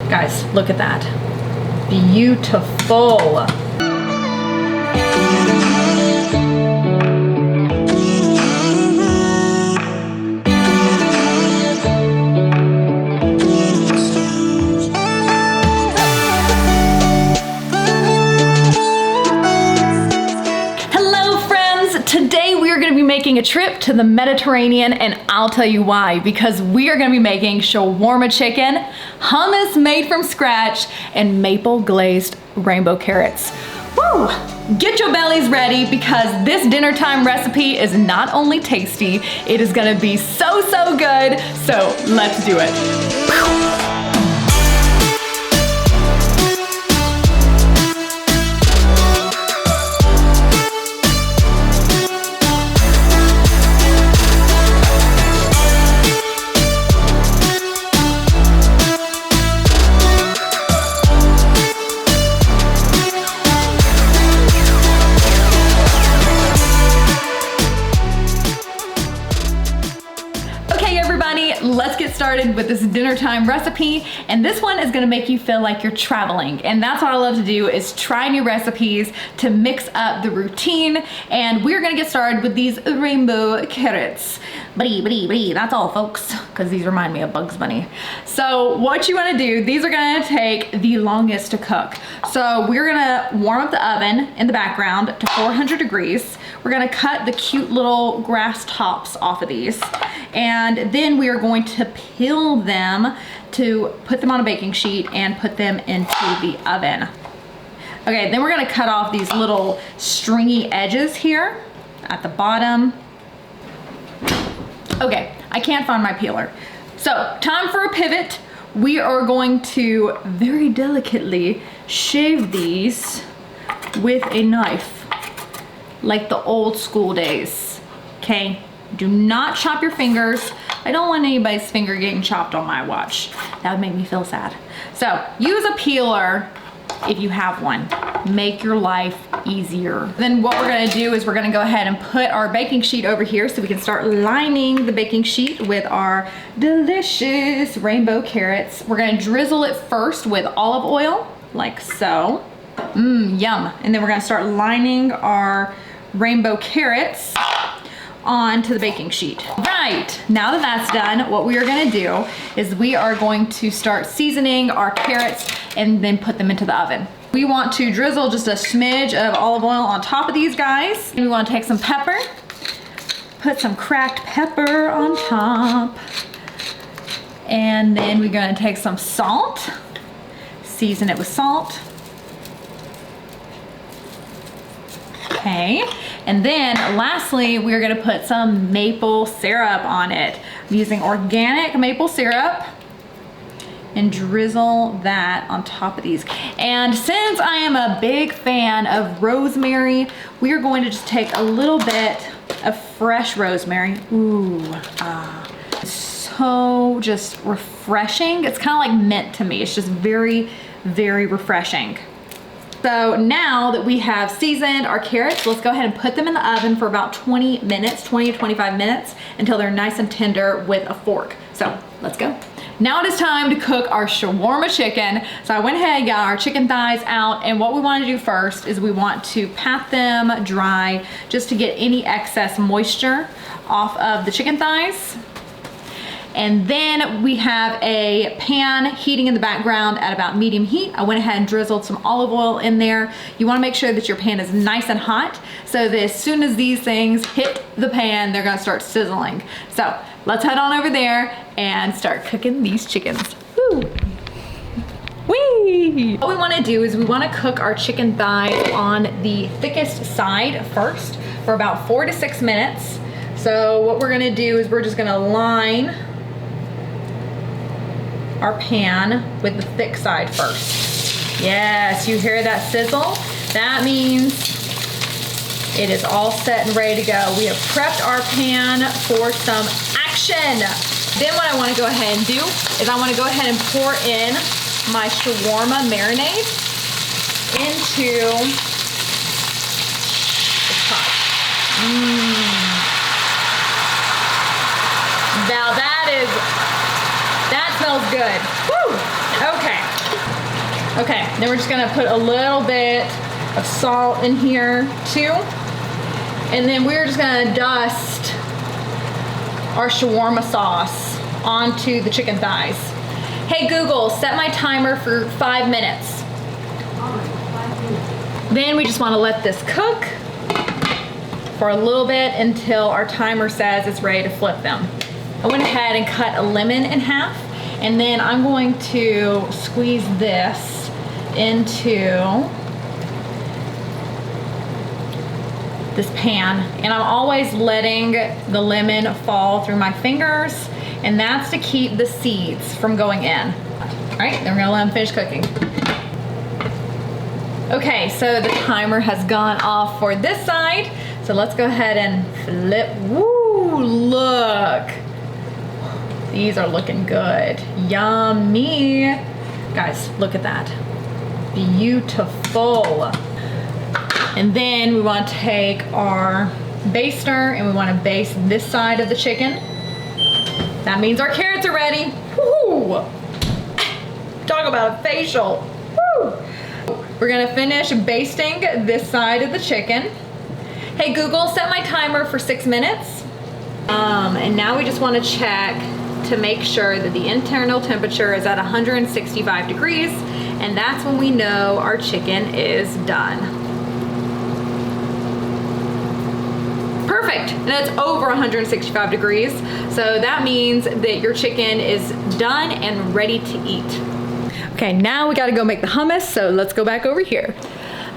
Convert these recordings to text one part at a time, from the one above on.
Guys, look at that. Beautiful. Making a trip to the Mediterranean, and I'll tell you why. Because we are going to be making shawarma chicken, hummus made from scratch, and maple glazed rainbow carrots. Woo! Get your bellies ready, because this dinner time recipe is not only tasty, it is going to be so good. So let's do it. Let's get started with this dinner time recipe, and this one is gonna make you feel like you're traveling, and that's what I love to do, is try new recipes to mix up the routine. And we're gonna get started with these rainbow carrots. That's all, folks, because these remind me of Bugs Bunny. So what you want to do, these are gonna take the longest to cook. So we're gonna warm up the oven in the background to 400 degrees. We're gonna cut the cute little grass tops off of these, and then we are going to peel them to put them on a baking sheet and put them into the oven. Okay, then we're gonna cut off these little stringy edges here at the bottom. Okay, I can't find my peeler. So, time for a pivot. We are going to very delicately shave these with a knife, like the old school days, okay? Do not chop your fingers. I don't want anybody's finger getting chopped on my watch. That would make me feel sad. So, use a peeler if you have one. Make your life easier. Then what we're gonna do is we're gonna go ahead and put our baking sheet over here so we can start lining the baking sheet with our delicious rainbow carrots. We're gonna drizzle it first with olive oil, like so. Yum. And then we're gonna start lining our rainbow carrots onto the baking sheet. Right, now that that's done, what we are gonna do is we are going to start seasoning our carrots and then put them into the oven. We want to drizzle just a smidge of olive oil on top of these guys. And we want to take some pepper, put some cracked pepper on top, and then we're gonna take some salt, season it with salt. Okay, and then lastly, we're gonna put some maple syrup on it. I'm using organic maple syrup, and drizzle that on top of these. And since I am a big fan of rosemary, we are going to just take a little bit of fresh rosemary. Ooh, so just refreshing. It's kind of like mint to me. It's just very refreshing. So now that we have seasoned our carrots, let's go ahead and put them in the oven for about 20 minutes, 20 to 25 minutes, until they're nice and tender with a fork. So let's go. Now it is time to cook our shawarma chicken. So I went ahead and got our chicken thighs out, and what we want to do first is we want to pat them dry just to get any excess moisture off of the chicken thighs. And then we have a pan heating in the background at about medium heat. I went ahead and drizzled some olive oil in there. You wanna make sure that your pan is nice and hot so that as soon as these things hit the pan, they're gonna start sizzling. So let's head on over there and start cooking these chickens. Woo! Whee! What we wanna do is we wanna cook our chicken thighs on the thickest side first for about 4 to 6 minutes. So what we're gonna do is we're just gonna line our pan with the thick side first. Yes, you hear that sizzle? That means it is all set and ready to go. We have prepped our pan for some action. Then what I want to go ahead and do is I want to go ahead and pour in my shawarma marinade into the pot. Now that smells good. Woo! Okay, Okay, then we're just gonna put a little bit of salt in here too. And then we're just gonna dust our shawarma sauce onto the chicken thighs. Hey Google, set my timer for 5 minutes. Then we just wanna let this cook for a little bit until our timer says it's ready to flip them. I went ahead and cut a lemon in half, and then I'm going to squeeze this into this pan, and I'm always letting the lemon fall through my fingers, and that's to keep the seeds from going in. All right, then we're gonna let them finish cooking. Okay, so the timer has gone off for this side, so let's go ahead and flip. Woo, look. These are looking good. Yummy. Guys, look at that. Beautiful. And then we want to take our baster and we want to baste this side of the chicken. That means our carrots are ready. Woo! Talk about a facial. Woo! We're gonna finish basting this side of the chicken. Hey Google, set my timer for 6 minutes. And now we just want to check to make sure that the internal temperature is at 165 degrees, and that's when we know our chicken is done. Perfect, and it's over 165 degrees, so that means that your chicken is done and ready to eat. Okay, now we gotta go make the hummus, so let's go back over here.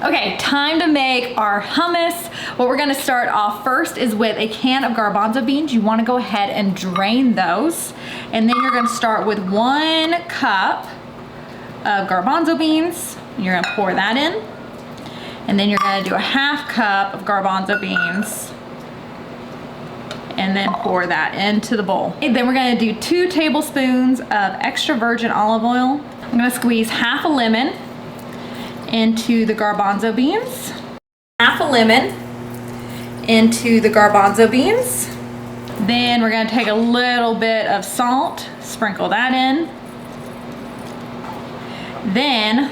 Okay, time to make our hummus. What we're gonna start off first is with a can of garbanzo beans. You wanna go ahead and drain those, and then you're gonna start with 1 cup of garbanzo beans. You're gonna pour that in, and then you're gonna do a 1/2 cup of garbanzo beans, and then pour that into the bowl. Then we're gonna do 2 tablespoons of extra virgin olive oil. I'm gonna squeeze 1/2 a lemon into the garbanzo beans. 1/2 a lemon into the garbanzo beans. Then we're gonna take a little bit of salt, sprinkle that in. Then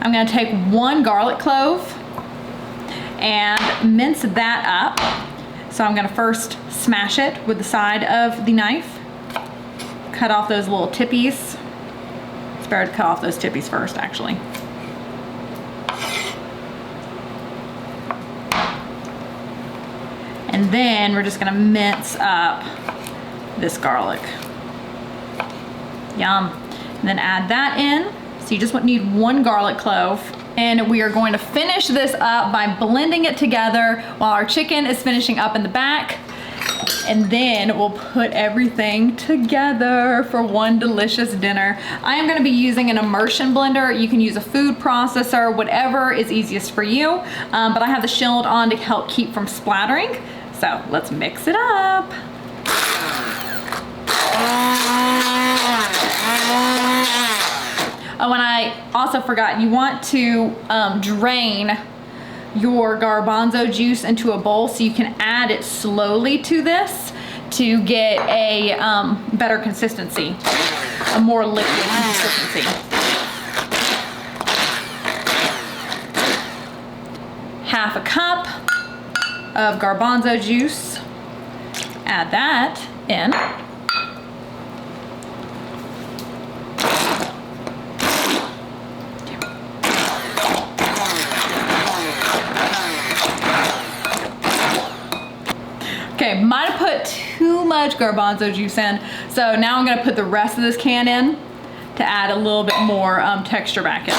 I'm gonna take 1 garlic clove and mince that up. So I'm gonna first smash it with the side of the knife. Cut off those little tippies. It's better to cut off those tippies first, actually. And then we're just gonna mince up this garlic. Yum. And then add that in. So you just need 1 garlic clove. And we are going to finish this up by blending it together while our chicken is finishing up in the back. And then we'll put everything together for one delicious dinner. I am gonna be using an immersion blender. You can use a food processor, whatever is easiest for you. But I have the shield on to help keep from splattering. So let's mix it up. Oh, and I also forgot, you want to drain your garbanzo juice into a bowl so you can add it slowly to this to get a better consistency, a more liquid consistency. 1/2 cup of garbanzo juice, add that in. Okay, might have put too much garbanzo juice in, so now I'm gonna put the rest of this can in to add a little bit more texture back in.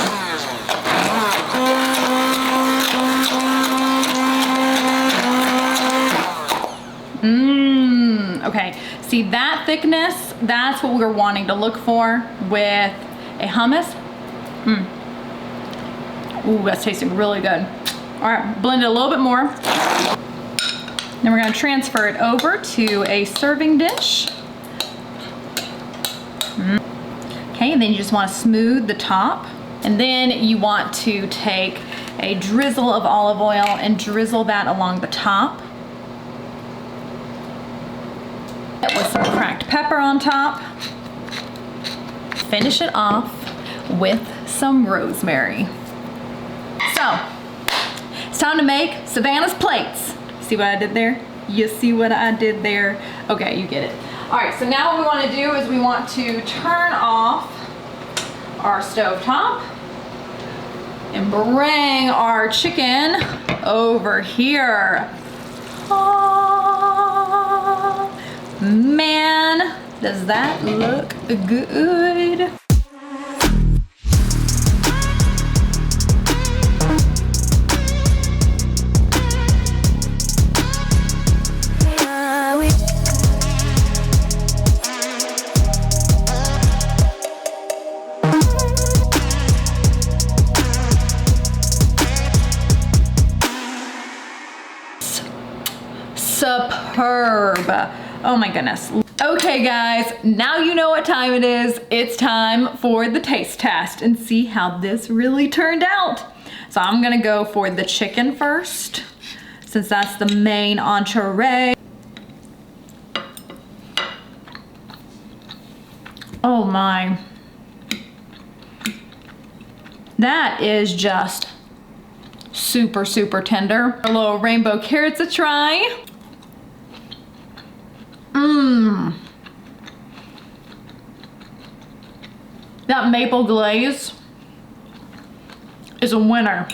Okay, see that thickness? That's what we're wanting to look for with a hummus. Ooh, that's tasting really good. All right, blend it a little bit more. Then we're gonna transfer it over to a serving dish. Okay, and then you just wanna smooth the top. And then you want to take a drizzle of olive oil and drizzle that along the top. With some cracked pepper on top. Finish it off with some rosemary. So, it's time to make Savannah's plates. See what I did there? You see what I did there? Okay, you get it. All right, so now what we want to do is we want to turn off our stove top and bring our chicken over here. Oh, man, does that look good? Superb. Oh my goodness. Okay guys, now you know what time it is. It's time for the taste test and see how this really turned out. So I'm gonna go for the chicken first, since that's the main entree. Oh my. That is just super, super tender. A little rainbow carrots a try. That maple glaze is a winner.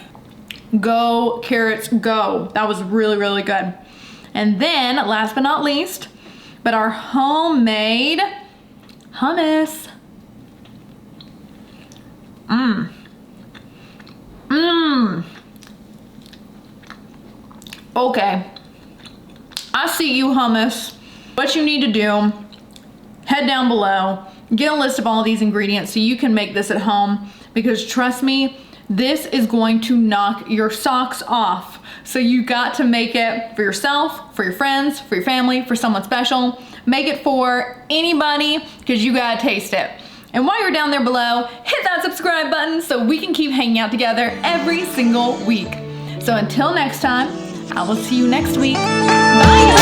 Go carrots, go. That was really, really good. And then, last but not least, but our homemade hummus. Okay, I see you, hummus. What you need to do, head down below, get a list of all these ingredients so you can make this at home, because trust me, this is going to knock your socks off. So you got to make it for yourself, for your friends, for your family, for someone special. Make it for anybody, because you gotta taste it. And while you're down there below, hit that subscribe button so we can keep hanging out together every single week. So until next time, I will see you next week. Bye!